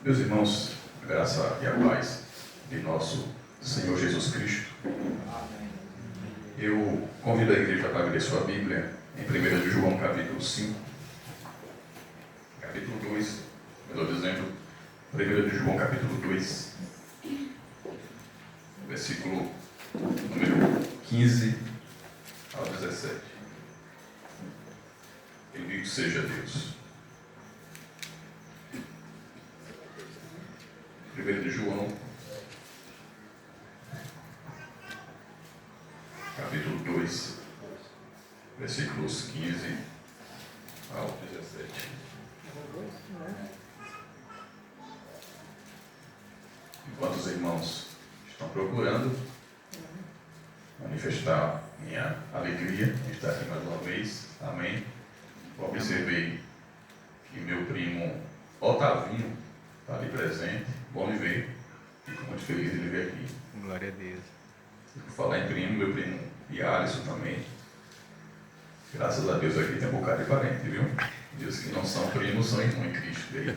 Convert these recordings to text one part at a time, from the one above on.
Meus irmãos, graça e a paz de nosso Senhor Jesus Cristo. Eu convido a igreja para abrir sua Bíblia em 1 de João, capítulo 5, capítulo 2, melhor dizendo, 1 de João, capítulo 2, versículo número 15 ao 17. Bendito seja Deus. 1 de João, capítulo 2, versículos 15 ao 17. Enquanto os irmãos estão procurando, manifestar minha alegria de estar aqui mais uma vez. Amém. Observei que meu primo Otavinho está ali presente. Bom lhe ver. Fico muito feliz de lhe ver aqui. Glória a Deus. Por falar em primo, meu primo e Alisson também. Graças a Deus aqui tem um bocado de parente, viu? Diz que não são primos, são irmãos em Cristo. E aí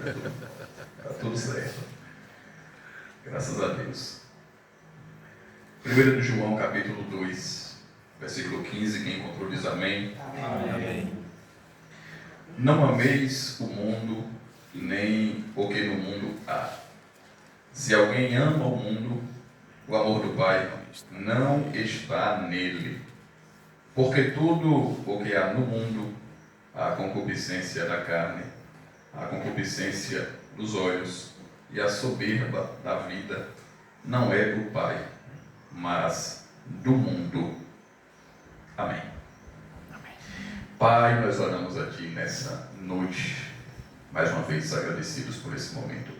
tá tudo certo. Graças a Deus. 1 de João, capítulo 2, versículo 15. Quem encontrou diz amém. Amém. Não ameis o mundo, nem o que no mundo há. Se alguém ama o mundo, o amor do Pai não está nele. Porque tudo o que há no mundo, a concupiscência da carne, a concupiscência dos olhos e a soberba da vida, não é do Pai, mas do mundo. Amém. Pai, nós oramos a Ti nessa noite, mais uma vez agradecidos por esse momento.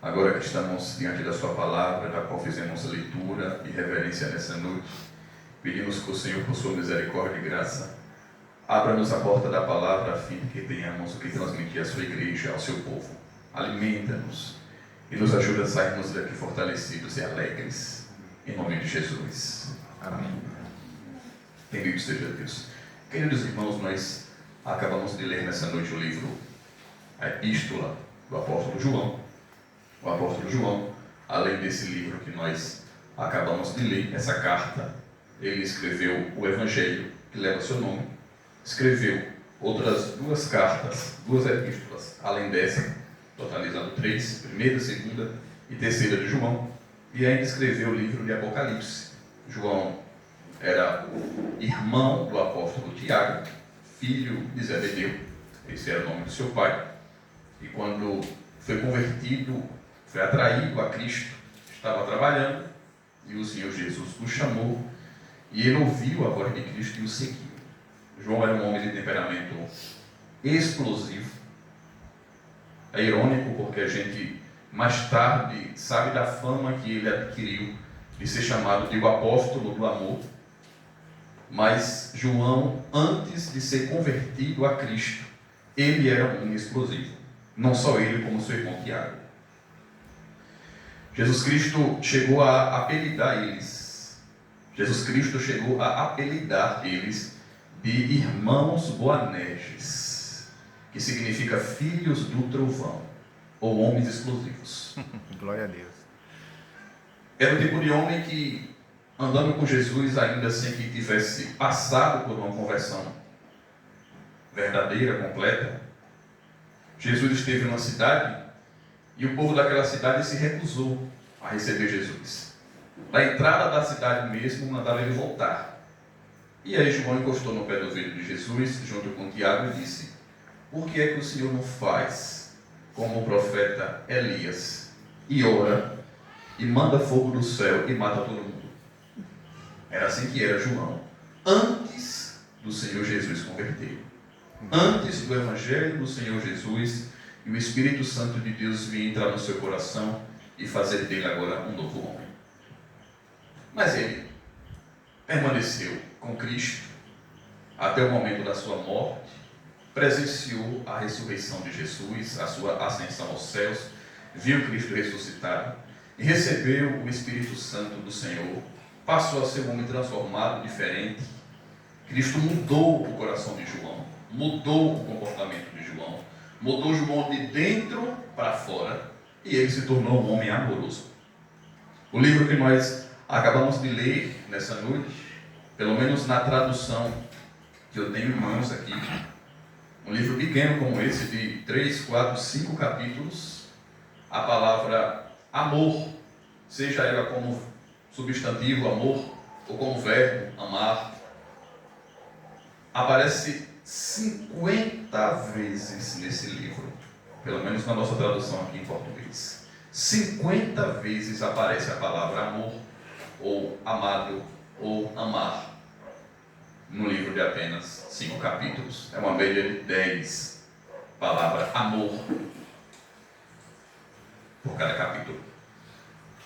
Agora que estamos diante da Sua palavra, da qual fizemos leitura e reverência nessa noite, pedimos que o Senhor, por Sua misericórdia e graça, abra-nos a porta da palavra a fim de que tenhamos o que transmitir à Sua igreja, ao Seu povo. Alimenta-nos e nos ajuda a sairmos daqui fortalecidos e alegres, em nome de Jesus. Amém. Bendito seja Deus. Queridos irmãos, nós acabamos de ler nessa noite o livro, a Epístola do Apóstolo João. O apóstolo João, além desse livro que nós acabamos de ler, essa carta, ele escreveu o Evangelho, que leva seu nome, escreveu outras duas cartas, duas epístolas, além dessa, totalizando 3, primeira, segunda e terceira de João, e ainda escreveu o livro de Apocalipse. João era o irmão do apóstolo Tiago, filho de Zebedeu, esse era o nome do seu pai, e quando foi convertido, foi atraído a Cristo, estava trabalhando, e o Senhor Jesus o chamou, e ele ouviu a voz de Cristo e o seguiu. João era um homem de temperamento explosivo. É irônico porque a gente mais tarde sabe da fama que ele adquiriu de ser chamado de o apóstolo do amor, mas João, antes de ser convertido a Cristo, ele era um homem explosivo. Não só ele, como seu irmão Tiago. Jesus Cristo chegou a apelidar eles. Jesus Cristo chegou a apelidar eles de irmãos Boanerges, que significa filhos do trovão, ou homens explosivos. Glória a Deus. Era o tipo de homem que, andando com Jesus, ainda sem que tivesse passado por uma conversão verdadeira, completa, Jesus esteve numa cidade e o povo daquela cidade se recusou a receber Jesus. Da entrada da cidade mesmo, mandaram ele voltar. E aí João encostou no pé do ouvido de Jesus, junto com Tiago, e disse: por que é que o Senhor não faz como o profeta Elias, e ora, e manda fogo do céu e mata todo mundo? Era assim que era João, antes do Senhor Jesus converter. Antes do Evangelho do Senhor Jesus e o Espírito Santo de Deus vir entrar no seu coração e fazer dele agora um novo homem. Mas ele permaneceu com Cristo até o momento da sua morte, presenciou a ressurreição de Jesus, a sua ascensão aos céus, viu Cristo ressuscitado e recebeu o Espírito Santo do Senhor, passou a ser um homem transformado, diferente. Cristo mudou o coração de João, mudou o comportamento de João, mudou João de dentro para fora e ele se tornou um homem amoroso. O livro que nós acabamos de ler nessa noite, pelo menos na tradução que eu tenho em mãos aqui, um livro pequeno como esse, de 3, 4, 5 capítulos, a palavra amor, seja ela como substantivo amor ou como verbo amar, aparece 50 vezes nesse livro, pelo menos na nossa tradução aqui em português. 50 vezes aparece a palavra amor, ou amado, ou amar, no livro de apenas 5 capítulos. É uma média de 10 palavras amor por cada capítulo.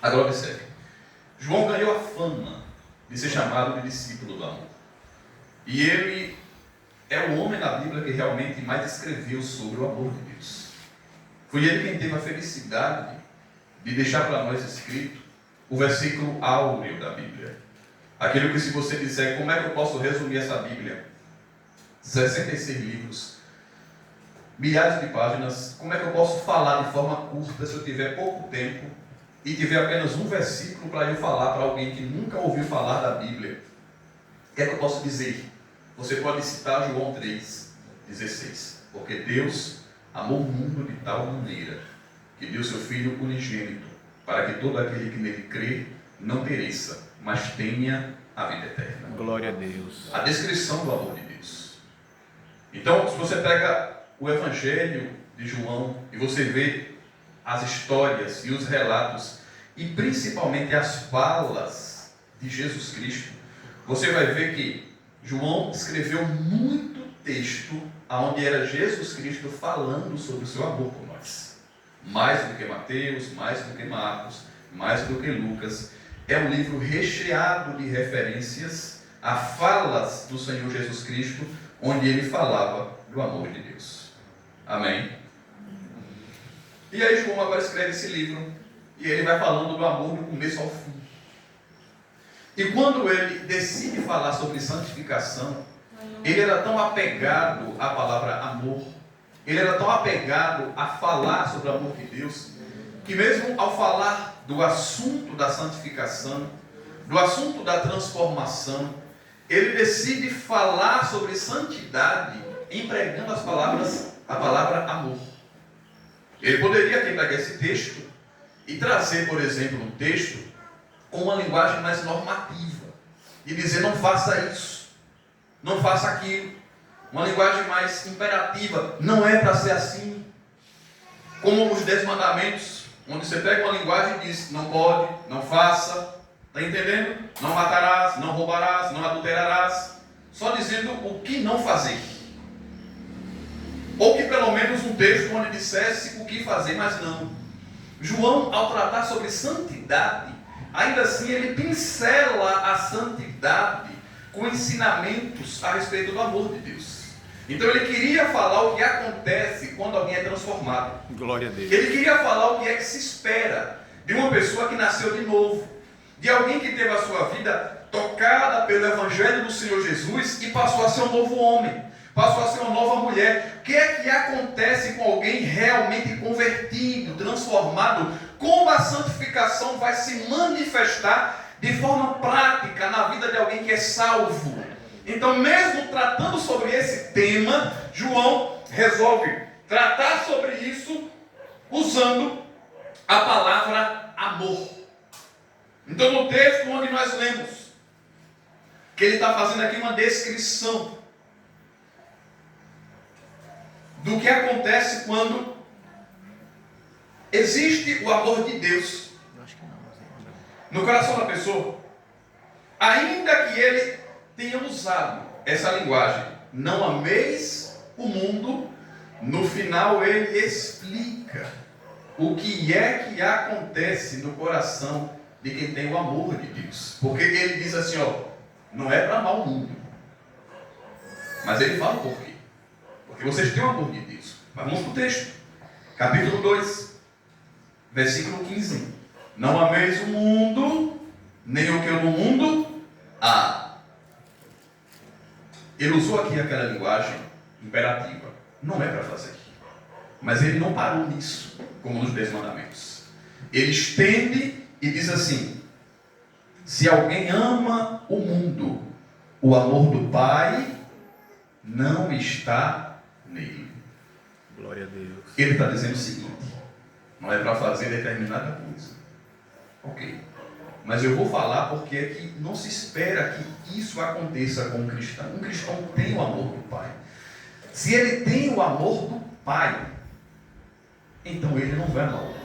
Agora observe, João ganhou a fama de ser chamado de discípulo do amor. E ele é o homem na Bíblia que realmente mais escreveu sobre o amor de Deus. Foi ele quem teve a felicidade de deixar para nós escrito o versículo áureo da Bíblia. Aquilo que, se você disser, como é que eu posso resumir essa Bíblia? 66 livros, milhares de páginas, como é que eu posso falar de forma curta se eu tiver pouco tempo e tiver apenas um versículo para eu falar para alguém que nunca ouviu falar da Bíblia? O que é que eu posso dizer? Você pode citar João 3,16. Porque Deus amou o mundo de tal maneira que deu seu Filho unigênito, para que todo aquele que nele crê não pereça, mas tenha a vida eterna. Glória a Deus. A descrição do amor de Deus. Então, se você pega o Evangelho de João e você vê as histórias e os relatos, e principalmente as falas de Jesus Cristo, você vai ver que João escreveu muito texto onde era Jesus Cristo falando sobre o seu amor por nós. Mais do que Mateus, mais do que Marcos, mais do que Lucas. É um livro recheado de referências a falas do Senhor Jesus Cristo, onde ele falava do amor de Deus. Amém? E aí João agora escreve esse livro, e ele vai falando do amor do começo ao fim. E quando ele decide falar sobre santificação, ele era tão apegado à palavra amor, ele era tão apegado a falar sobre o amor de Deus, que mesmo ao falar do assunto da santificação, do assunto da transformação, ele decide falar sobre santidade, empregando a palavra amor. Ele poderia aqui pegar esse texto e trazer, por exemplo, um texto com uma linguagem mais normativa e dizer: não faça isso, não faça aquilo. Uma linguagem mais imperativa: não é para ser assim. Como os 10 mandamentos, onde você pega uma linguagem e diz: não pode, não faça. Está entendendo? Não matarás, não roubarás, não adulterarás. Só dizendo o que não fazer. Ou que pelo menos um texto onde dissesse o que fazer, mas não. João, ao tratar sobre santidade, ainda assim ele pincela a santidade com ensinamentos a respeito do amor de Deus. Então ele queria falar o que acontece quando alguém é transformado. Glória a Deus. Ele queria falar o que é que se espera de uma pessoa que nasceu de novo, de alguém que teve a sua vida tocada pelo Evangelho do Senhor Jesus e passou a ser um novo homem, passou a ser uma nova mulher. O que é que acontece com alguém realmente convertido, transformado? Como a santificação vai se manifestar de forma prática na vida de alguém que é salvo? Então, mesmo tratando sobre esse tema, João resolve tratar sobre isso usando a palavra amor. Então, no texto onde nós lemos, que ele está fazendo aqui uma descrição do que acontece quando existe o amor de Deus no coração da pessoa, ainda que ele tenha usado essa linguagem: não ameis o mundo. No final ele explica o que é que acontece no coração de quem tem o amor de Deus. Porque ele diz assim, não é para amar o mundo, mas ele fala por quê? Porque vocês têm o amor de Deus. Mas vamos para o texto, capítulo 2, versículo 15. Não ameis o mundo, nem o que no mundo há. Ele usou aqui aquela linguagem imperativa. Não é para fazer. Mas ele não parou nisso, como nos 10 mandamentos. Ele estende e diz assim: se alguém ama o mundo, o amor do Pai não está nele. Glória a Deus. Ele está dizendo o seguinte: não é para fazer determinada coisa. Ok. Mas eu vou falar porque é que não se espera que isso aconteça com um cristão. Um cristão tem o amor do Pai. Se ele tem o amor do Pai, então ele não vai amar o mundo.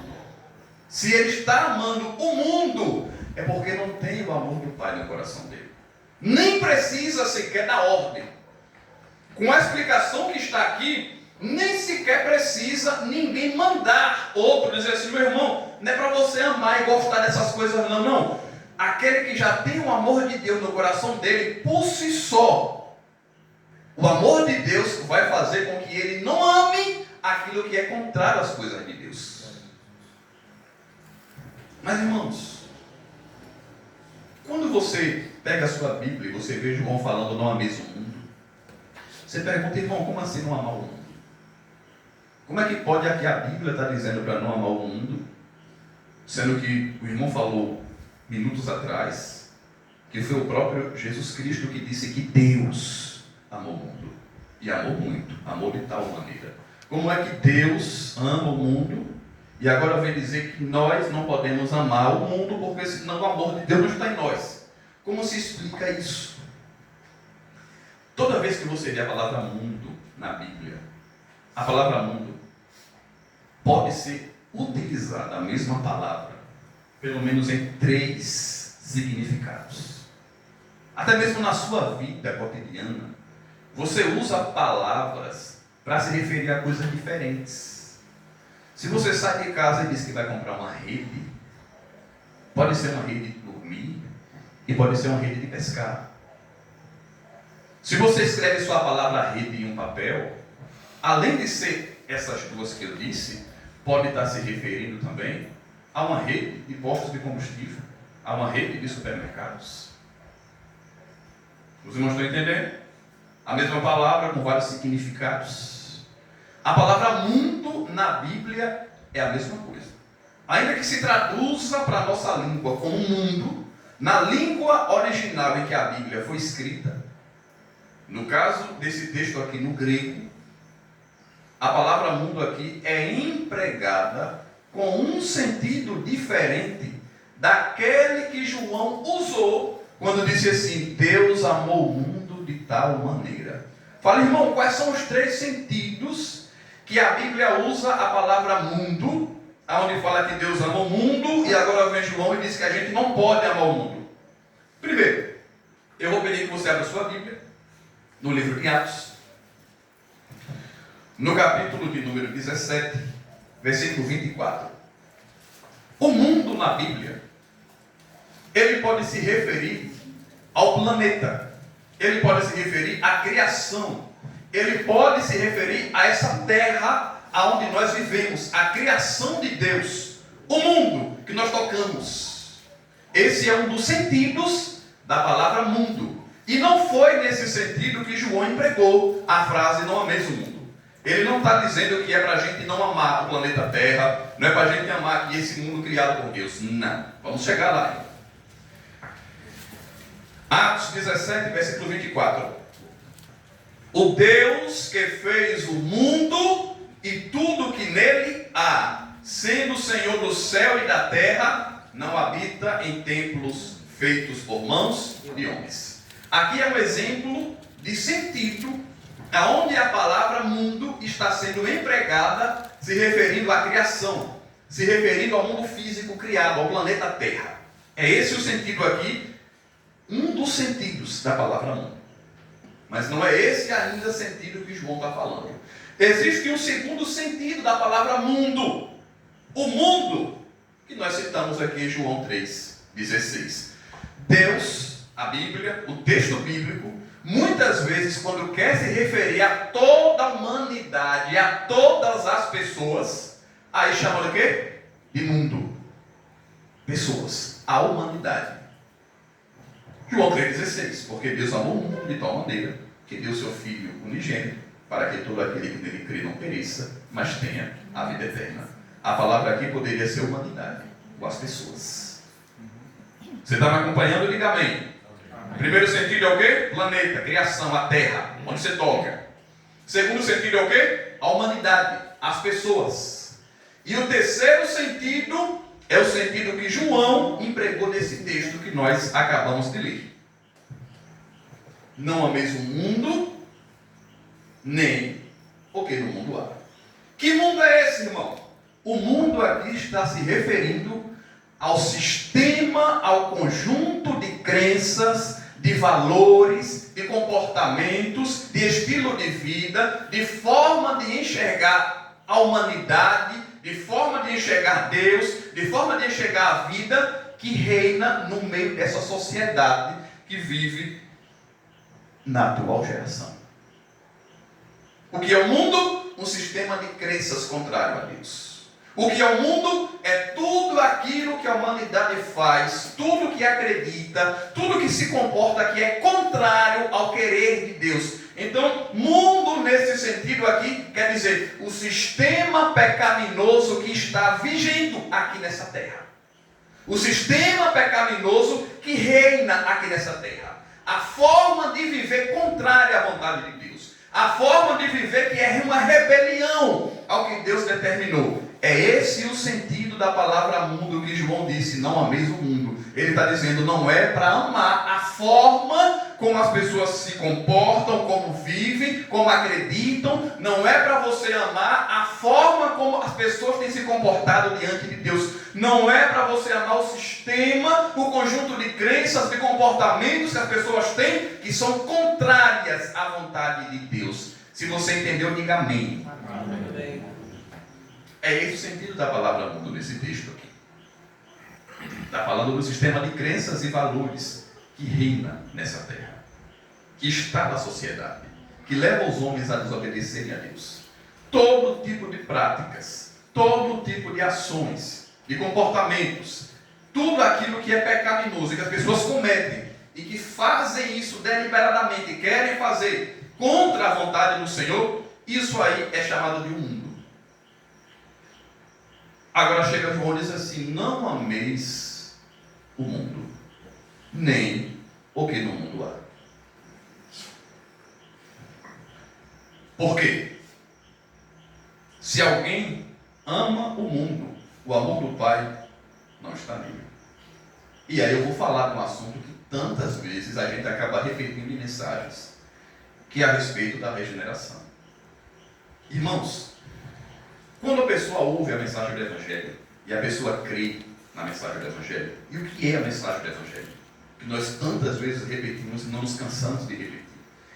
Se ele está amando o mundo, é porque não tem o amor do Pai no coração dele. Nem precisa sequer da ordem. Com a explicação que está aqui, nem sequer precisa ninguém mandar outro dizer assim: meu irmão, não é para você amar e gostar dessas coisas não, não. Aquele que já tem o amor de Deus no coração dele, por si só, o amor de Deus vai fazer com que ele não ame aquilo que é contrário às coisas de Deus. Mas, irmãos, quando você pega a sua Bíblia e você vê João falando não ameis o mundo, você pergunta: irmão, como assim não amar o mundo? Como é que pode aqui a Bíblia estar dizendo para não amar o mundo, sendo que o irmão falou minutos atrás que foi o próprio Jesus Cristo que disse que Deus amou o mundo, e amou muito, amou de tal maneira. Como é que Deus ama o mundo e agora vem dizer que nós não podemos amar o mundo porque senão o amor de Deus não está em nós? Como se explica isso? Toda vez que você vê a palavra mundo na Bíblia, a palavra mundo pode ser utilizada, a mesma palavra, pelo menos em 3 significados. Até mesmo na sua vida cotidiana, você usa palavras para se referir a coisas diferentes. Se você sai de casa e diz que vai comprar uma rede, pode ser uma rede de dormir e pode ser uma rede de pescar. Se você escreve sua palavra rede em um papel, além de ser essas duas que eu disse, pode estar se referindo também a uma rede de postos de combustível, a uma rede de supermercados. Os irmãos estão entendendo? A mesma palavra com vários significados. A palavra mundo na Bíblia é a mesma coisa. Ainda que se traduza para a nossa língua como mundo, na língua original em que a Bíblia foi escrita, no caso desse texto aqui no grego, a palavra mundo aqui é empregada com um sentido diferente daquele que João usou quando disse assim: Deus amou o mundo de tal maneira. Fala, irmão, quais são os 3 sentidos que a Bíblia usa a palavra mundo, onde fala que Deus ama o mundo, e agora vem João e diz que a gente não pode amar o mundo? Primeiro, eu vou pedir que você abra sua Bíblia no livro de Atos, no capítulo de número 17, versículo 24. O mundo na Bíblia, ele pode se referir ao planeta, ele pode se referir à criação, ele pode se referir a essa terra aonde nós vivemos, a criação de Deus, o mundo que nós tocamos. Esse é um dos sentidos da palavra mundo. E não foi nesse sentido que João empregou a frase não ameis o mundo. Ele não está dizendo que é para a gente não amar o planeta Terra, não é para a gente amar aqui esse mundo criado por Deus. Não. Vamos chegar lá. Atos 17, versículo 24. O Deus que fez o mundo e tudo que nele há, sendo o Senhor do céu e da terra, não habita em templos feitos por mãos de homens. Aqui é um exemplo de sentido aonde a palavra mundo está sendo empregada, se referindo à criação, se referindo ao mundo físico criado, ao planeta Terra. É esse o sentido aqui, um dos sentidos da palavra mundo. Mas não é esse ainda o sentido que João está falando. Existe um segundo sentido da palavra mundo. O mundo que nós citamos aqui em João 3,16. Deus, a Bíblia, o texto bíblico, muitas vezes, quando quer se referir a toda a humanidade, a todas as pessoas, aí chama de quê? De mundo. Pessoas, a humanidade. João 3,16, porque Deus amou o mundo de tal maneira que deu seu Filho unigênito, para que todo aquele que nele crê não pereça, mas tenha a vida eterna. A palavra aqui poderia ser humanidade, ou as pessoas. Você está me acompanhando? Diga amém. O primeiro sentido é o quê? Planeta, criação, a terra, onde você toca. Segundo sentido é o quê? A humanidade, as pessoas. E o terceiro sentido é o sentido que João empregou nesse texto que nós acabamos de ler. Não ameis o mundo, nem o que no mundo há. Que mundo é esse, irmão? O mundo aqui está se referindo ao sistema, ao conjunto de crenças, de valores, de comportamentos, de estilo de vida, de forma de enxergar a humanidade, de forma de enxergar Deus, de forma de enxergar a vida que reina no meio dessa sociedade que vive na atual geração. O que é o mundo? Um sistema de crenças contrário a Deus. O que é o mundo? É tudo aquilo que a humanidade faz, tudo que acredita, tudo que se comporta que é contrário ao querer de Deus. Então, mundo nesse sentido aqui quer dizer o sistema pecaminoso que está vigendo aqui nessa terra. O sistema pecaminoso que reina aqui nessa terra. A forma de viver contrária à vontade de Deus. A forma de viver que é uma rebelião ao que Deus determinou. É esse o sentido da palavra mundo que João disse, não ameis o mundo. Ele está dizendo, não é para amar a forma como as pessoas se comportam, como vivem, como acreditam. Não é para você amar a forma como as pessoas têm se comportado diante de Deus. Não é para você amar o sistema, o conjunto de crenças, de comportamentos que as pessoas têm, que são contrárias à vontade de Deus. Se você entendeu, diga amém. Amém. É esse o sentido da palavra mundo nesse texto aqui. Está falando do sistema de crenças e valores que reina nessa terra, que está na sociedade, que leva os homens a desobedecerem a Deus. Todo tipo de práticas, todo tipo de ações, de comportamentos, tudo aquilo que é pecaminoso e que as pessoas cometem e que fazem isso deliberadamente, querem fazer contra a vontade do Senhor, isso aí é chamado de um mundo. Agora chega João e diz assim, não ameis o mundo, nem o que no mundo há. Por quê? Se alguém ama o mundo, o amor do Pai não está nele. E aí eu vou falar de um assunto que tantas vezes a gente acaba repetindo em mensagens, que é a respeito da regeneração. Irmãos, quando a pessoa ouve a mensagem do Evangelho, e a pessoa crê na mensagem do Evangelho, e o que é a mensagem do Evangelho? Que nós tantas vezes repetimos e não nos cansamos de repetir.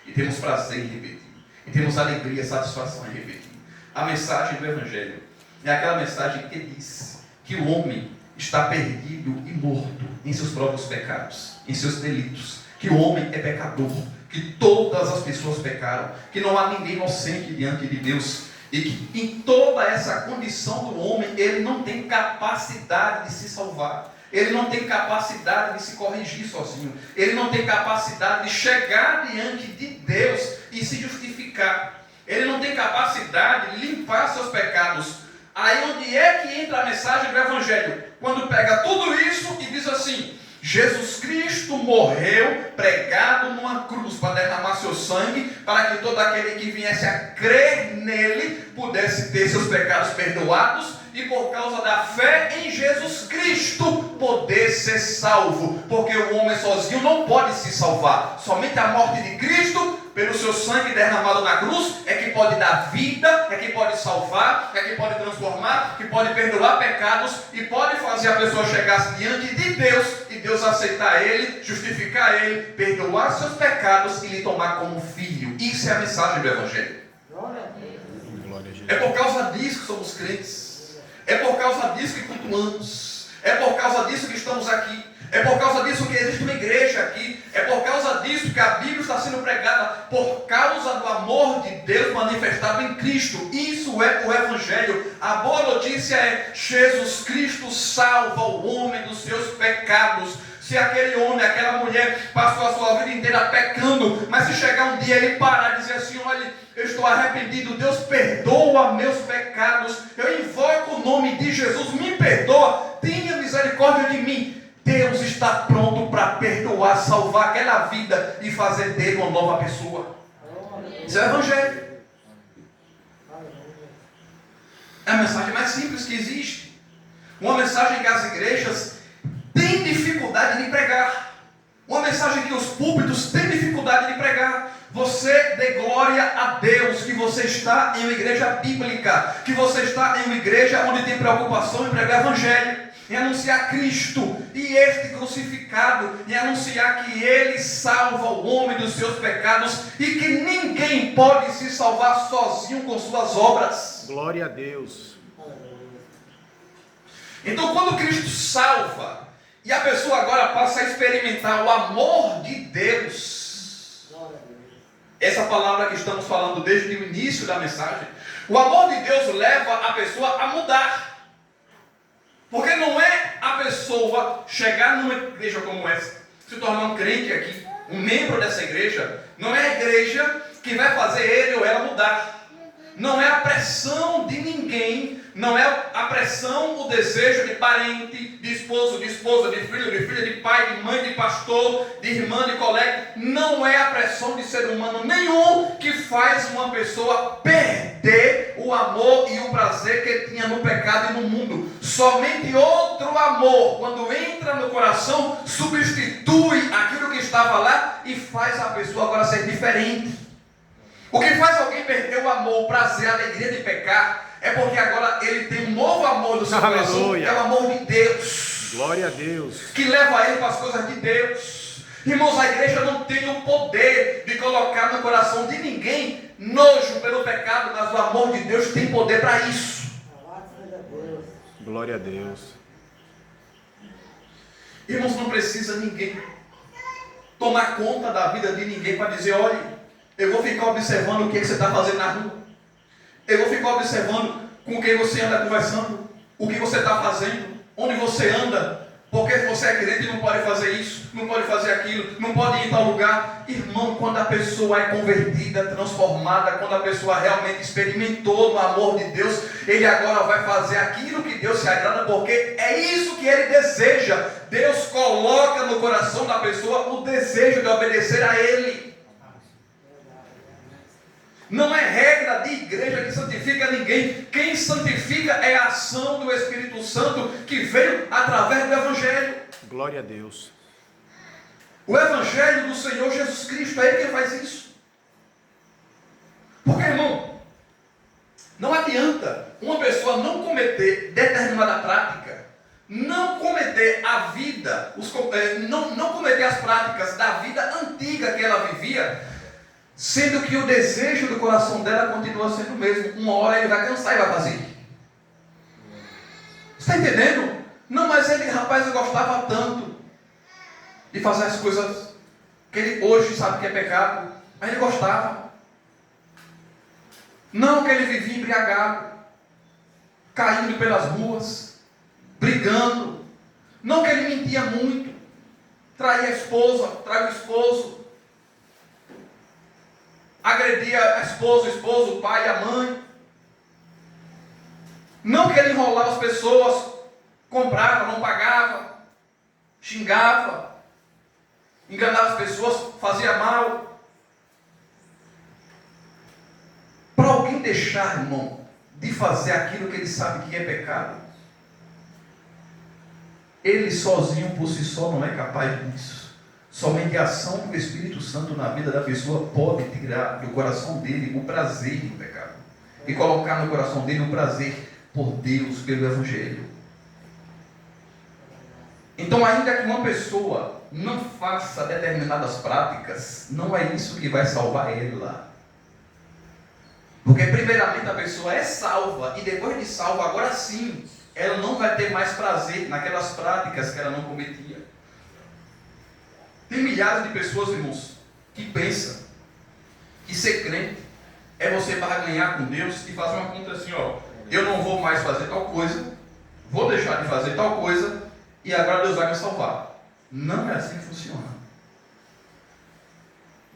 E temos prazer em repetir. E temos alegria, satisfação em repetir. A mensagem do Evangelho é aquela mensagem que diz que o homem está perdido e morto em seus próprios pecados, em seus delitos. Que o homem é pecador, que todas as pessoas pecaram, que não há ninguém inocente diante de Deus. E que em toda essa condição do homem, ele não tem capacidade de se salvar. Ele não tem capacidade de se corrigir sozinho. Ele não tem capacidade de chegar diante de Deus e se justificar. Ele não tem capacidade de limpar seus pecados. Aí onde é que entra a mensagem do Evangelho? Quando pega tudo isso e diz assim, Jesus Cristo morreu pregado numa cruz para derramar seu sangue, para que todo aquele que viesse a crer nele pudesse ter seus pecados perdoados e por causa da fé em Jesus Cristo poder ser salvo, porque o homem sozinho não pode se salvar. Somente a morte de Cristo, pelo seu sangue derramado na cruz, é que pode dar vida, é que pode salvar, é que pode transformar, que pode perdoar pecados e pode fazer a pessoa chegar diante de Deus e Deus aceitar ele, justificar ele, perdoar seus pecados e lhe tomar como filho. Isso é a mensagem do Evangelho. É por causa disso que somos crentes. É por causa disso que cultuamos. É por causa disso que estamos aqui. É por causa disso que existe uma igreja aqui. É por causa disso que a Bíblia está sendo pregada. Por causa do amor de Deus manifestado em Cristo. Isso é o Evangelho. A boa notícia é: Jesus Cristo salva o homem dos seus pecados. Se aquele homem, aquela mulher passou a sua vida inteira pecando, mas se chegar um dia ele parar e dizer assim: olha, eu estou arrependido, Deus perdoa meus pecados, eu invoco o nome de Jesus, me perdoa, tenha misericórdia de mim. Deus está pronto para perdoar, salvar aquela vida e fazer dele uma nova pessoa. Isso é o Evangelho. É a mensagem mais simples que existe. Uma mensagem que as igrejas têm dificuldade de pregar. Uma mensagem que os púlpitos têm dificuldade de pregar. Você dê glória a Deus que você está em uma igreja bíblica, que você está em uma igreja onde tem preocupação em pregar o Evangelho, em anunciar Cristo e este crucificado, em anunciar que Ele salva o homem dos seus pecados e que ninguém pode se salvar sozinho com suas obras. Glória a Deus. Então, quando Cristo salva e a pessoa agora passa a experimentar o amor de Deus, essa palavra que estamos falando desde o início da mensagem, o amor de Deus leva a pessoa a mudar. Porque não é a pessoa chegar numa igreja como essa, se tornar um crente aqui, um membro dessa igreja, não é a igreja que vai fazer ele ou ela mudar. Não é a pressão de ninguém, não é a pressão, o desejo de parente, de esposo, de esposa, de filho, de filha, de pai, de mãe, de pastor, de irmã, de colega. Não é a pressão de ser humano nenhum que faz uma pessoa perder o amor e o prazer que tinha no pecado e no mundo. Somente outro amor, quando entra no coração, substitui aquilo que estava lá e faz a pessoa agora ser diferente. O que faz alguém perder o amor, o prazer, a alegria de pecar, é porque agora ele tem um novo amor do seu coração, que é o amor de Deus. Glória a Deus. Que leva ele para as coisas de Deus. Irmãos, a igreja não tem o poder de colocar no coração de ninguém nojo pelo pecado, mas o amor de Deus tem poder para isso. Glória a Deus. Irmãos, não precisa ninguém tomar conta da vida de ninguém para dizer, olha, eu vou ficar observando o que você está fazendo na rua. Eu vou ficar observando com quem você anda conversando, o que você está fazendo, onde você anda, porque você é crente e não pode fazer isso, não pode fazer aquilo, não pode ir em tal lugar. Irmão, quando a pessoa é convertida, transformada, quando a pessoa realmente experimentou no amor de Deus, ele agora vai fazer aquilo que Deus se agrada, porque é isso que ele deseja. Deus coloca no coração da pessoa o desejo de obedecer a Ele. Não é regra de igreja que santifica ninguém. Quem santifica é a ação do Espírito Santo que veio através do Evangelho. Glória a Deus. O Evangelho do Senhor Jesus Cristo, é Ele quem faz isso. Porque, irmão, não adianta uma pessoa não cometer determinada prática, não cometer a vida, não cometer as práticas da vida antiga que ela vivia, sendo que o desejo do coração dela continua sendo o mesmo. Uma hora ele vai cansar e vai fazer. Você está entendendo? Não, mas ele, rapaz, eu gostava tanto de fazer as coisas que ele hoje sabe que é pecado, mas ele gostava. Não que ele vivia embriagado, caindo pelas ruas, brigando. Não que ele mentia muito, traía a esposa, traía o esposo, agredia a esposa, o esposo, o pai, a mãe. Não que ele enrolava as pessoas, comprava, não pagava, xingava, enganava as pessoas, fazia mal. Para alguém deixar, irmão, de fazer aquilo que ele sabe que é pecado, ele sozinho por si só não é capaz disso. Somente a ação do Espírito Santo na vida da pessoa pode tirar do coração dele o prazer do pecado e colocar no coração dele o prazer por Deus, pelo Evangelho. Então, ainda que uma pessoa não faça determinadas práticas, não é isso que vai salvar ela. Porque primeiramente a pessoa é salva e depois de salva, agora sim, ela não vai ter mais prazer naquelas práticas que ela não cometia. Tem milhares de pessoas, irmãos, que pensam que ser crente é você barganhar com Deus e fazer uma conta assim, ó, eu não vou mais fazer tal coisa, vou deixar de fazer tal coisa e agora Deus vai me salvar. Não é assim que funciona.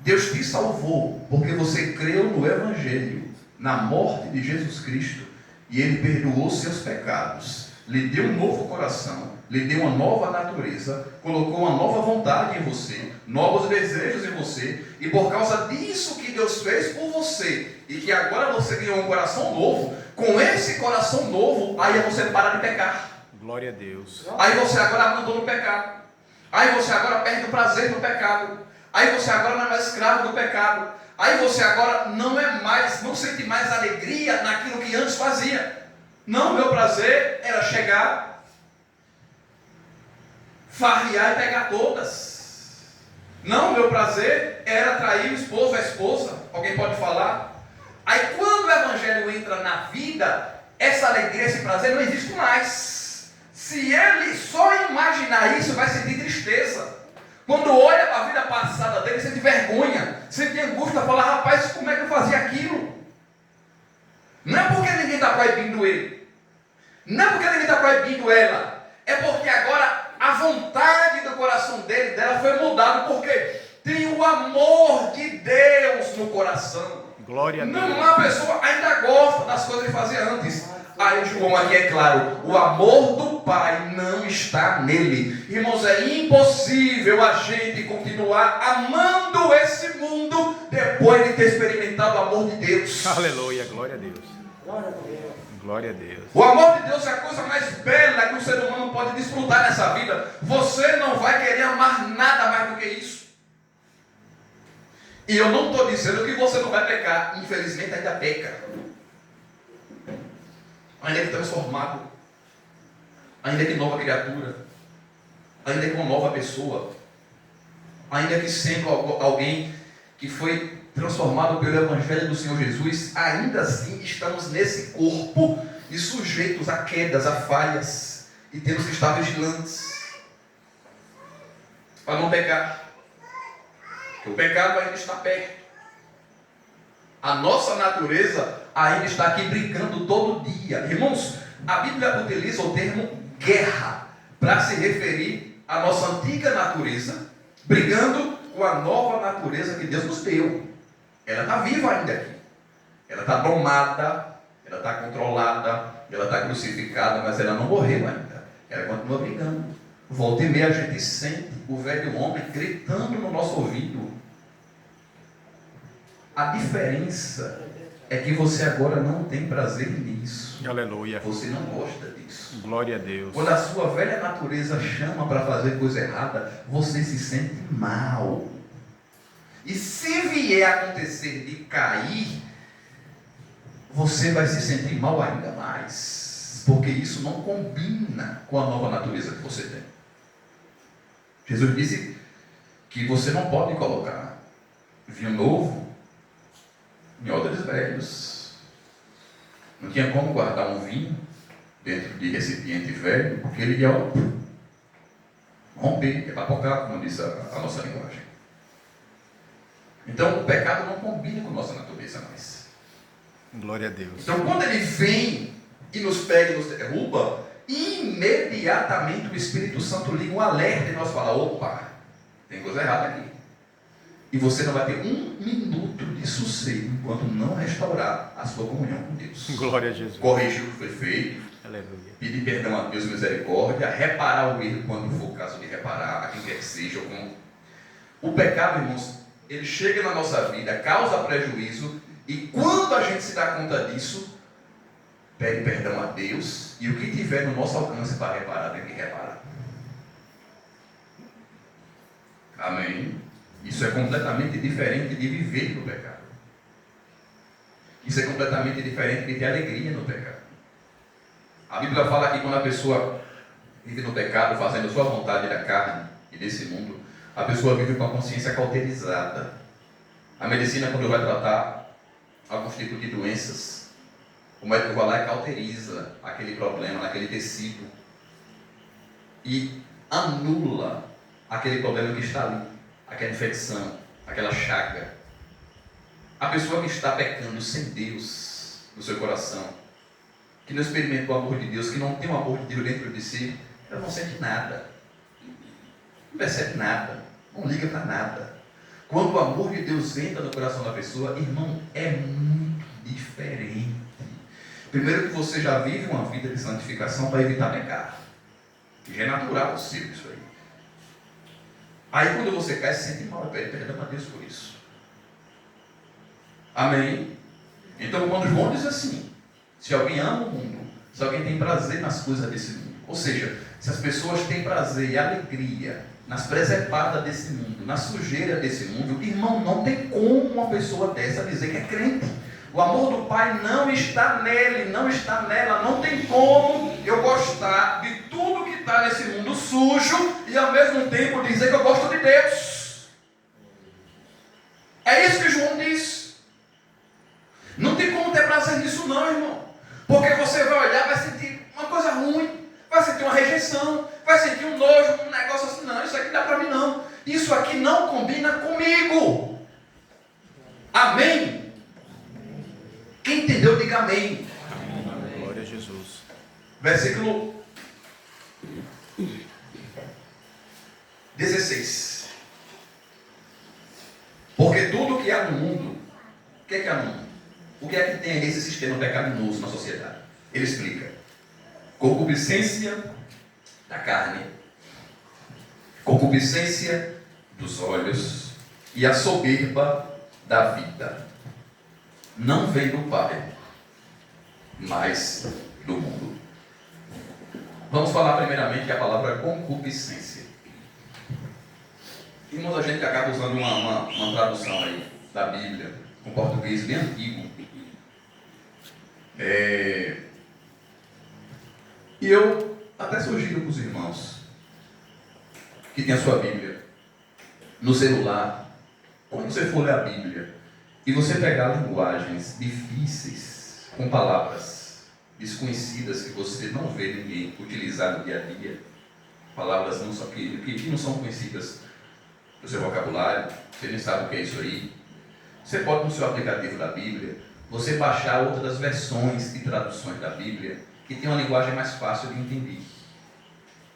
Deus te salvou porque você creu no Evangelho, na morte de Jesus Cristo, e Ele perdoou seus pecados, lhe deu um novo coração, lhe deu uma nova natureza, colocou uma nova vontade em você, novos desejos em você, e por causa disso que Deus fez por você, e que agora você ganhou um coração novo, com esse coração novo, aí você para de pecar. Glória a Deus. Aí você agora abandona o pecado. Aí você agora perde o prazer no pecado. Aí você agora não é mais escravo do pecado. Aí você agora não sente mais alegria naquilo que antes fazia. Não, meu prazer era chegar, farrear e pegar todas. Não, meu prazer era trair o esposo, a esposa. Alguém pode falar? Aí quando o Evangelho entra na vida, essa alegria, esse prazer não existe mais. Se ele só imaginar isso, vai sentir tristeza. Quando olha para a vida passada dele, sente vergonha, sente angústia, fala, rapaz, como é que eu fazia aquilo? Não é porque ninguém está proibindo ele, não é porque ninguém está proibindo ela, é porque agora a vontade do coração dela foi mudada, porque tem o amor de Deus no coração. Glória a Deus. Não, a pessoa ainda gosta das coisas que fazia antes. Aí João aqui é claro, o amor do Pai não está nele. Irmãos, é impossível a gente continuar amando esse mundo depois de ter experimentado o amor de Deus. Aleluia, glória a Deus. Glória a Deus. O amor de Deus é a coisa mais bela que o ser humano pode desfrutar nessa vida. Você não vai querer amar nada mais do que isso. E eu não estou dizendo que você não vai pecar. Infelizmente ainda peca. Ainda que transformado, ainda que nova criatura, ainda que uma nova pessoa, ainda que sendo alguém que foi transformado pelo Evangelho do Senhor Jesus, ainda assim estamos nesse corpo e sujeitos a quedas, a falhas, e temos que estar vigilantes para não pecar, porque o pecado ainda está perto. A nossa natureza ainda está aqui brincando todo dia. Irmãos, a Bíblia utiliza o termo guerra para se referir à nossa antiga natureza, brigando com a nova natureza que Deus nos deu. Ela está viva ainda aqui. Ela está domada, ela está controlada, ela está crucificada, mas ela não morreu ainda. Ela continua brigando. Volta e meia a gente sente o velho homem gritando no nosso ouvido. A diferença é que você agora não tem prazer nisso. Aleluia. Você não gosta disso. Glória a Deus. Quando a sua velha natureza chama para fazer coisa errada, você se sente mal. E se vier a acontecer de cair, você vai se sentir mal ainda mais. Porque isso não combina com a nova natureza que você tem. Jesus disse que você não pode colocar vinho novo em odres velhos. Não tinha como guardar um vinho dentro de recipiente velho, porque ele ia romper, evaporar, como diz a nossa linguagem. Então o pecado não combina com a nossa natureza mais. Glória a Deus. Então quando ele vem e nos pega e nos derruba, imediatamente o Espírito Santo liga um alerta e nós fala, opa, tem coisa errada aqui. E você não vai ter um minuto de sossego enquanto não restaurar a sua comunhão com Deus. Glória a Jesus. Corrigir o que foi feito, Aleluia. pedir perdão a Deus, misericórdia, reparar o erro quando for o caso de reparar, a quem quer que seja. O pecado, irmãos, ele chega na nossa vida, causa prejuízo, e quando a gente se dá conta disso, pede perdão a Deus, e o que tiver no nosso alcance para reparar, tem que reparar. Amém? Isso é completamente diferente de viver no pecado. Isso é completamente diferente de ter alegria no pecado. A Bíblia fala que quando a pessoa vive no pecado, fazendo a sua vontade da carne e desse mundo, a pessoa vive com a consciência cauterizada. A medicina, quando vai tratar alguns tipos de doenças, o médico vai lá e cauteriza aquele problema, naquele tecido, e anula aquele problema que está ali, aquela infecção, aquela chaga. A pessoa que está pecando sem Deus no seu coração, que não experimentou o amor de Deus, que não tem o amor de Deus dentro de si, ela não sente nada, não percebe nada, não liga para nada. Quando o amor de Deus entra no coração da pessoa, irmão, é muito diferente. Primeiro que você já vive uma vida de santificação para evitar pecar. Já é natural seu isso aí. Aí quando você cai, se sente mal, pede perdão a Deus por isso. Amém? Então quando João diz assim, se alguém ama o mundo, se alguém tem prazer nas coisas desse mundo, ou seja, se as pessoas têm prazer e alegria nas presepadas desse mundo, na sujeira desse mundo, irmão, não tem como uma pessoa dessa dizer que é crente. O amor do Pai não está nele, não está nela. Não tem como eu gostar de tudo que está nesse mundo sujo e ao mesmo tempo dizer que eu gosto de Deus. É isso que João diz. Não tem como ter prazer nisso não, irmão. Porque você vai olhar, vai sentir uma coisa ruim, vai sentir uma rejeição, vai sentir um nojo, um negócio assim, não, isso aqui não dá para mim não. Isso aqui não combina comigo. Amém? Quem entendeu, diga amém. Amém. Glória a Jesus. Versículo 16. Porque tudo que há no mundo, o que é que há no mundo? O que é que tem esse sistema pecaminoso na sociedade? Ele explica. Concupiscência da carne, concupiscência dos olhos e a soberba da vida. Não vem do Pai, mas do mundo. Vamos falar primeiramente que a palavra concupiscência. Irmãos, a gente acaba usando uma tradução aí da Bíblia, um português bem antigo. E eu até sugiro para os irmãos que tem a sua Bíblia no celular, quando você for ler a Bíblia, e você pegar linguagens difíceis, com palavras desconhecidas que você não vê ninguém utilizar no dia a dia, palavras que não são conhecidas do seu vocabulário, você nem sabe o que é isso aí, você pode no seu aplicativo da Bíblia, você baixar outras versões e traduções da Bíblia, que tem uma linguagem mais fácil de entender.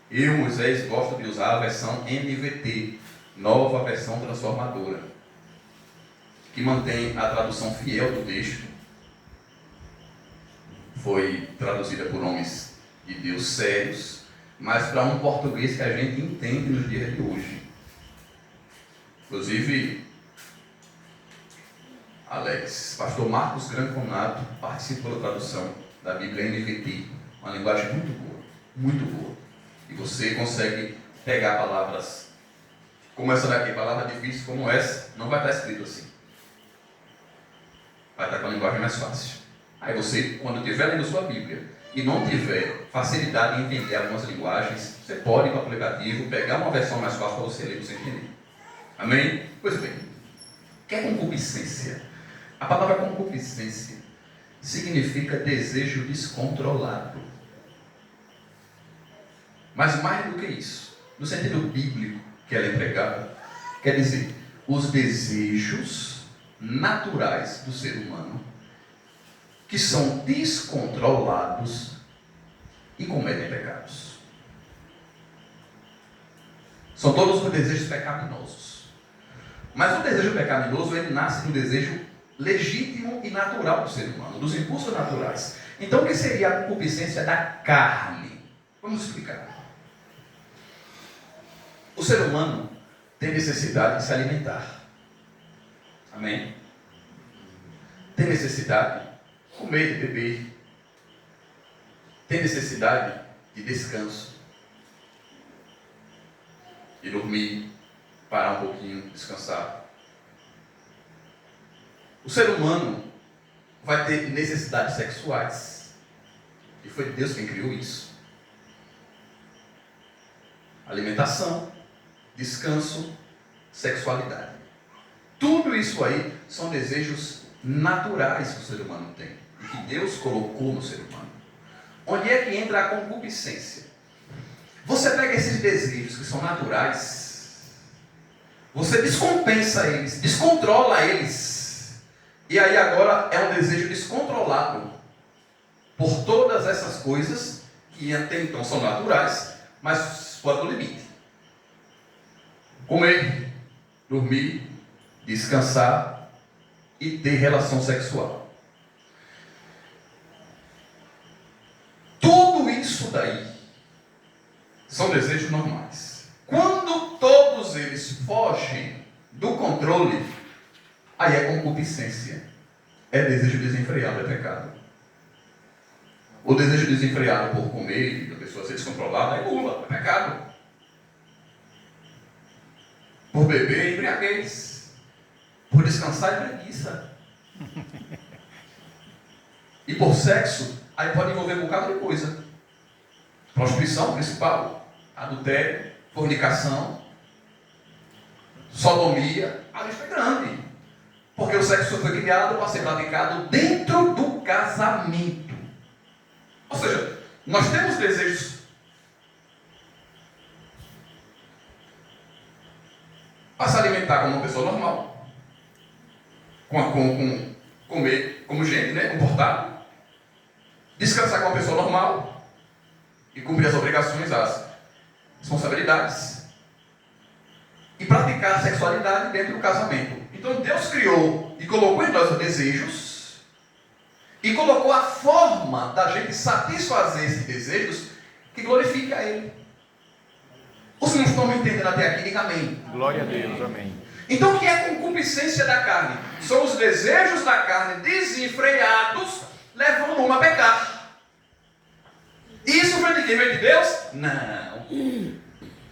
Eu, Moisés, gosto de usar a versão NVT, Nova Versão Transformadora, que mantém a tradução fiel do texto. Foi traduzida por homens de Deus sérios, mas para um português que a gente entende nos dias de hoje. Inclusive, pastor Marcos Granconato participou da tradução da Bíblia NVT, uma linguagem muito boa, muito boa. E você consegue pegar palavras como essa daqui, palavra difícil como essa, não vai estar escrito assim. Vai estar com a linguagem mais fácil. Aí você, quando estiver lendo sua Bíblia e não tiver facilidade em entender algumas linguagens, você pode ir para o aplicativo, pegar uma versão mais fácil para você ler, para você entender. Amém? Pois bem, o que é concupiscência? A palavra concupiscência significa desejo descontrolado. Mas mais do que isso, no sentido bíblico que ela é empregada, quer dizer, os desejos naturais do ser humano que são descontrolados e cometem pecados. São todos os desejos pecaminosos. Mas o desejo pecaminoso, ele nasce do desejo legítimo e natural do ser humano, dos impulsos naturais. Então, o que seria a concupiscência da carne? Vamos explicar. O ser humano tem necessidade de se alimentar. Amém? Tem necessidade de comer, de beber. Tem necessidade de descanso. De dormir, parar um pouquinho, descansar. O ser humano vai ter necessidades sexuais. E foi Deus quem criou isso. Alimentação, descanso, sexualidade. Tudo isso aí são desejos naturais que o ser humano tem. E que Deus colocou no ser humano. Onde é que entra a concupiscência? Você pega esses desejos que são naturais, você descompensa eles, descontrola eles. E aí agora é um desejo descontrolado por todas essas coisas que até então são naturais, mas fora do limite. Comer, dormir, descansar e ter relação sexual. Tudo isso daí são desejos normais. Quando todos eles fogem do controle, aí é concupiscência. É desejo desenfreado, é pecado. O desejo desenfreado por comer, da pessoa ser descontrolada, é gula, é pecado. Por beber, é embriaguez. Por descansar, é preguiça. E por sexo, aí pode envolver um bocado de coisa. Prostituição principal, adultério, fornicação, sodomia, a lista é grande. Porque o sexo foi criado para ser praticado dentro do casamento. Ou seja, nós temos desejos para se alimentar como uma pessoa normal, comer como gente, né? Comportado, descansar como uma pessoa normal e cumprir as obrigações, as responsabilidades e praticar a sexualidade dentro do casamento. Então Deus criou e colocou em nós os desejos e colocou a forma da gente satisfazer esses desejos que glorifique a Ele. Os que não estão me entendendo até aqui, diga amém. Glória a Deus, amém. Então o que é concupiscência da carne? São os desejos da carne desenfreados, levando o homem a pecar. Isso vem de quem? Vem de Deus? Não.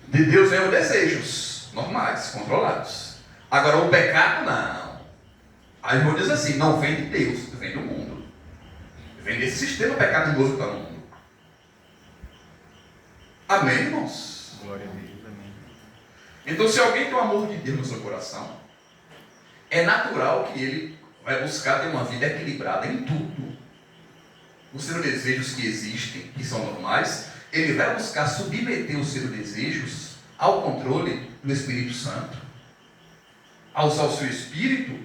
De Deus vem os desejos normais, controlados. Agora o pecado, não. Aí vou dizer assim, não vem de Deus, vem do mundo. Vem desse sistema pecaminoso que está no mundo. Amém, irmãos? Glória a Deus, amém. Então, se alguém tem o amor de Deus no seu coração, é natural que ele vai buscar ter uma vida equilibrada em tudo. Os seus desejos que existem, que são normais, ele vai buscar submeter os seus desejos ao controle do Espírito Santo. A usar o seu espírito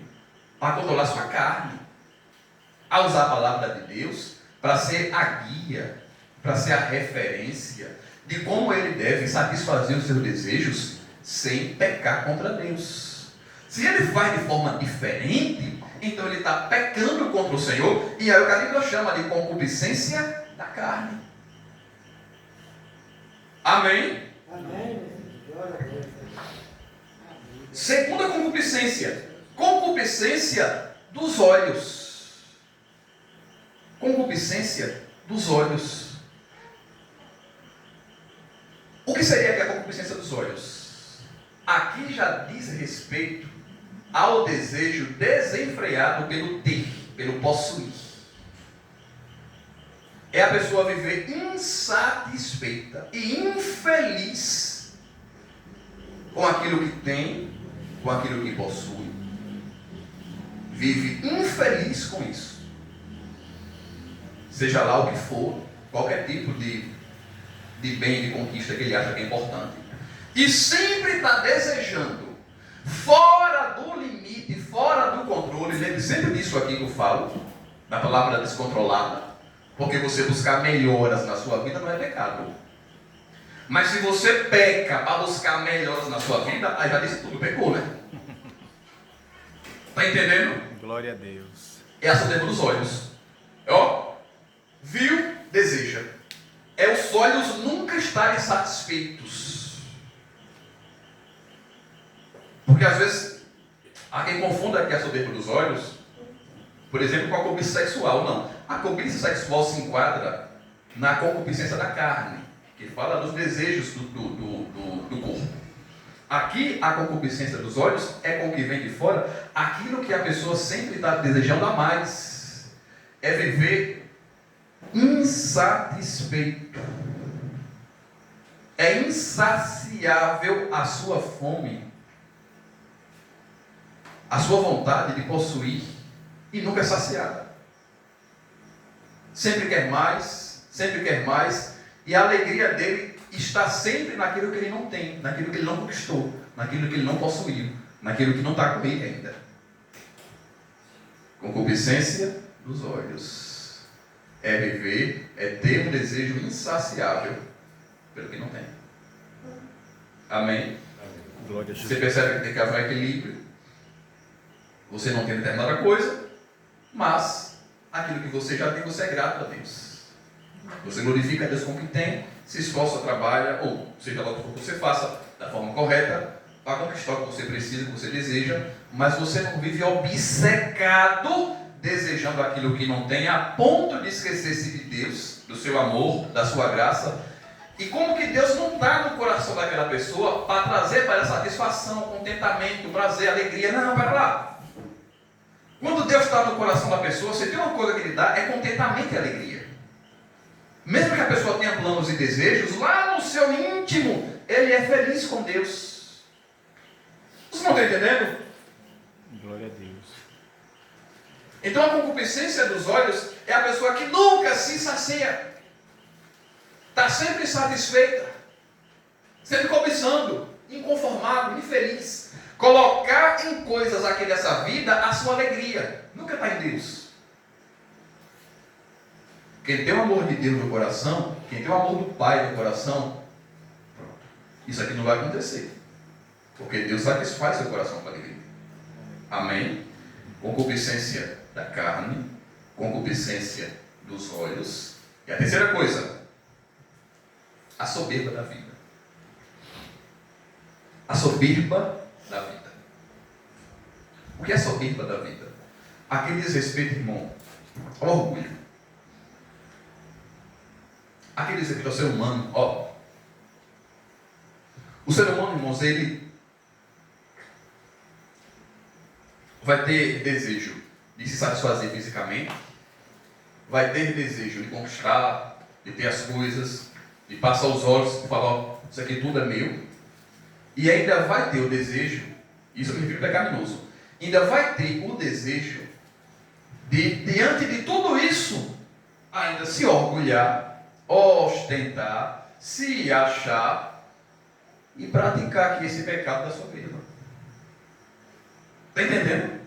para controlar a sua carne. A usar a palavra de Deus para ser a guia, para ser a referência de como ele deve satisfazer os seus desejos sem pecar contra Deus. Se ele faz de forma diferente, então ele está pecando contra o Senhor, e aí o Calibro chama de concupiscência da carne. Amém? Amém. Segunda concupiscência. Concupiscência dos olhos. Concupiscência dos olhos. O que seria que é a concupiscência dos olhos? Aqui já diz respeito ao desejo desenfreado pelo ter, pelo possuir. É a pessoa viver insatisfeita e infeliz com aquilo que tem, com aquilo que possui. Vive infeliz com isso. Seja lá o que for, qualquer tipo de bem, de conquista que ele acha que é importante. E sempre está desejando, fora do limite, fora do controle. Lembre sempre disso aqui que eu falo, na palavra descontrolada. Porque você buscar melhoras na sua vida não é pecado. Mas se você peca para buscar melhoras na sua vida, aí já disse tudo, pecou, né? Está entendendo? Glória a Deus. É a soberba dos olhos. Ó, viu, deseja. É os olhos nunca estarem satisfeitos. Porque às vezes há quem confunda aqui a soberba dos olhos, por exemplo, com a cobiça sexual. Não. A cobiça sexual se enquadra na concupiscência da carne, que fala dos desejos do corpo. Aqui, a concupiscência dos olhos é com o que vem de fora, aquilo que a pessoa sempre está desejando a mais. É viver insatisfeito. É insaciável a sua fome, a sua vontade de possuir, e nunca é saciada. Sempre quer mais, e a alegria dele está sempre naquilo que ele não tem, naquilo que ele não conquistou, naquilo que ele não possuiu, naquilo que não está com ele ainda. Concupiscência dos olhos. É viver, é ter um desejo insaciável pelo que não tem. Amém? Glória a Você Deus. percebe que tem que haver equilíbrio. Você não tem determinada coisa, mas aquilo que você já tem, você é grato a Deus. Você glorifica a Deus com o que tem, se esforça, trabalha, ou seja lá o que você faça da forma correta, para conquistar o que você precisa, o que você deseja, mas você não vive obcecado, desejando aquilo que não tem, a ponto de esquecer-se de Deus, do seu amor, da sua graça. E como que Deus não está no coração daquela pessoa para trazer para ela satisfação, contentamento, prazer, alegria. Não, pera lá. Quando Deus está no coração da pessoa, se tem uma coisa que Ele dá, é contentamento e alegria. Mesmo que a pessoa tenha planos e desejos, lá no seu íntimo, ele é feliz com Deus. Vocês não estão entendendo? Glória a Deus. Então a concupiscência dos olhos é a pessoa que nunca se sacia. Está sempre insatisfeita, sempre cobiçando, inconformado, infeliz. Colocar em coisas aqui dessa vida a sua alegria. Nunca está em Deus. Quem tem o amor de Deus no coração, quem tem o amor do Pai no coração, pronto. Isso aqui não vai acontecer. Porque Deus satisfaz seu coração com alegria. Amém? Concupiscência da carne, concupiscência dos olhos. E a terceira coisa, a soberba da vida. A soberba da vida. O que é soberba da vida? Aquele desrespeito, irmão, ao orgulho. Aquele desrespeito ao ser humano, ó. O ser humano, irmãos, ele vai ter desejo de se satisfazer fisicamente, vai ter desejo de conquistar, de ter as coisas, de passar os olhos e falar, ó, isso aqui tudo é meu. E ainda vai ter o desejo, isso me refiro pecaminoso, ainda vai ter o desejo de, diante de tudo isso, ainda se orgulhar, ostentar, se achar e praticar aqui esse pecado da soberba. Está entendendo?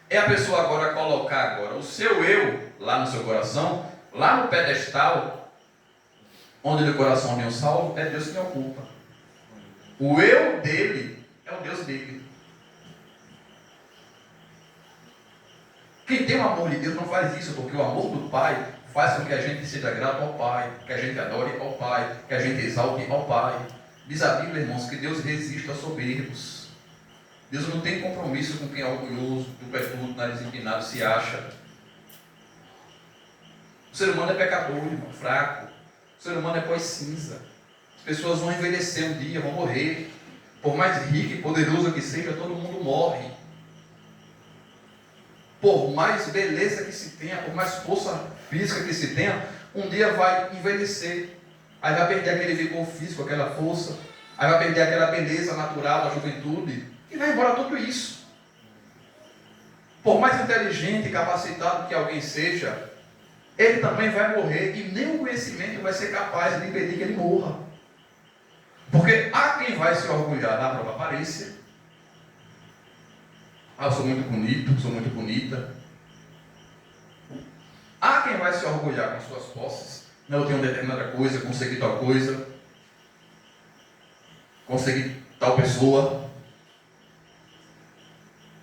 É a pessoa agora colocar agora o seu eu lá no seu coração, lá no pedestal, onde no coração de um Saulo, é Deus quem ocupa. O eu dele é o Deus dele. Quem tem o amor de Deus não faz isso, porque o amor do Pai faz com que a gente seja grato ao Pai, que a gente adore ao Pai, que a gente exalte ao Pai. Diz a Bíblia, irmãos, que Deus resiste aos soberbos. Deus não tem compromisso com quem é orgulhoso, do pé tudo, nariz empinado, se acha. O ser humano é pecador, irmão, fraco. O ser humano é pó e cinza. As pessoas vão envelhecer um dia, vão morrer. Por mais rico e poderoso que seja, todo mundo morre. Por mais beleza que se tenha, por mais força física que se tenha, um dia vai envelhecer. Aí vai perder aquele vigor físico, aquela força. Aí vai perder aquela beleza natural da juventude. E vai embora tudo isso. Por mais inteligente e capacitado que alguém seja, ele também vai morrer e nem o conhecimento vai ser capaz de impedir que ele morra. Porque há quem vai se orgulhar da própria aparência. Ah, eu sou muito bonito, sou muito bonita. Há quem vai se orgulhar com as suas posses. Não, eu tenho determinada coisa, consegui tal coisa. Consegui tal pessoa.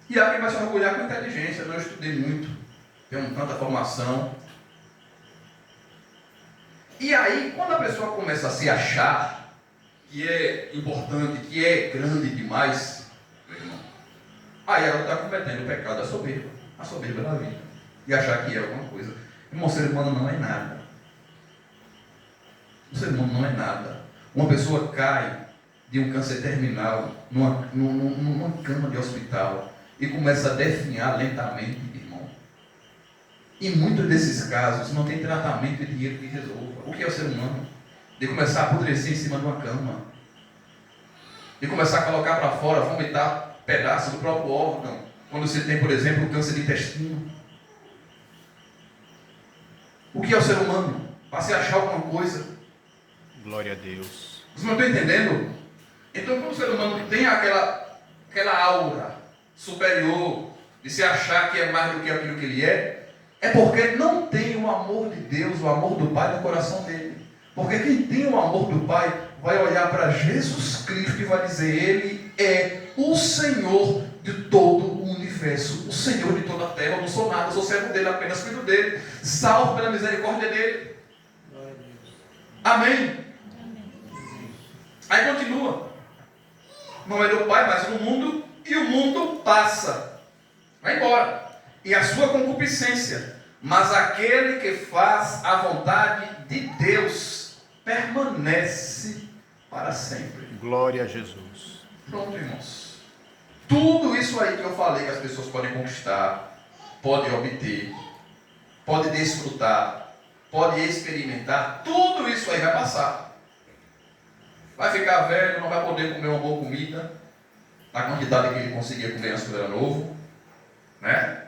E há quem vai se orgulhar com inteligência. Não, eu estudei muito, tenho tanta formação. E aí, quando a pessoa começa a se achar que é importante, que é grande demais, meu irmão, aí ela está cometendo o pecado da soberba, a soberba da vida, e achar que é alguma coisa. Irmão, o ser humano não é nada. O ser humano não é nada. Uma pessoa cai de um câncer terminal numa cama de hospital e começa a definhar lentamente, irmão. Em muitos desses casos não tem tratamento e dinheiro que resolva. O que é o ser humano? De começar a apodrecer em cima de uma cama, de começar a colocar para fora, vomitar pedaços do próprio órgão, quando você tem, por exemplo, câncer de intestino. O que é o ser humano? Para se achar alguma coisa. Glória a Deus. Vocês não estão entendendo? Então, quando o ser humano tem aquela aura superior de se achar que é mais do que aquilo que ele é porque não tem o amor de Deus, o amor do Pai no coração dele. Porque quem tem o amor do Pai vai olhar para Jesus Cristo e vai dizer: Ele é o Senhor de todo o universo. universo, o Senhor de toda a terra. Eu não sou nada, eu sou servo dele, apenas filho dele, salvo pela misericórdia dele. Amém? Aí continua. Não é do Pai, mas no mundo, e o mundo passa. Vai embora. E a sua concupiscência. Mas aquele que faz a vontade de Deus permanece para sempre. Glória a Jesus. Pronto, irmãos. Tudo isso aí que eu falei que as pessoas podem conquistar, podem obter, podem desfrutar, podem experimentar, tudo isso aí vai passar. Vai ficar velho, não vai poder comer uma boa comida, na quantidade que ele conseguia comer antes quando era novo, né?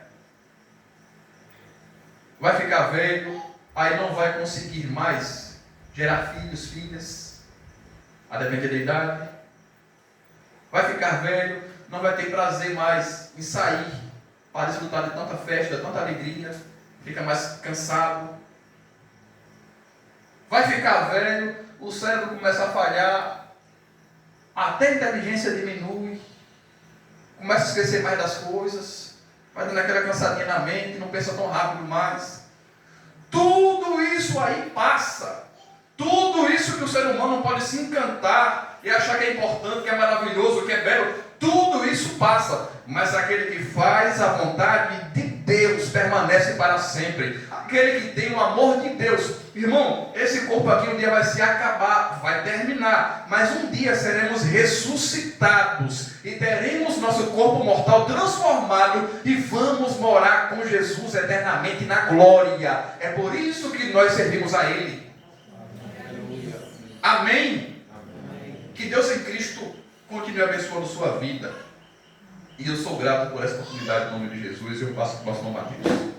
Vai ficar velho, aí não vai conseguir mais gerar filhos, filhas, a depender da idade. Vai ficar velho, não vai ter prazer mais em sair para desfrutar de tanta festa, tanta alegria, fica mais cansado. Vai ficar velho, o cérebro começa a falhar, até a inteligência diminui, começa a esquecer mais das coisas, vai dando aquela cansadinha na mente, não pensa tão rápido mais. Tudo isso aí passa. Tudo isso que o ser humano pode se encantar e achar que é importante, que é maravilhoso, que é belo, tudo isso passa. Mas aquele que faz a vontade de Deus permanece para sempre. Aquele que tem o amor de Deus. Irmão, esse corpo aqui um dia vai se acabar, vai terminar. Mas um dia seremos ressuscitados e teremos nosso corpo mortal transformado e vamos morar com Jesus eternamente na glória. É por isso que nós servimos a Ele. Amém? Que Deus em Cristo continue abençoando sua vida. E eu sou grato por essa oportunidade em nome de Jesus. E eu passo para o pastor Mateus.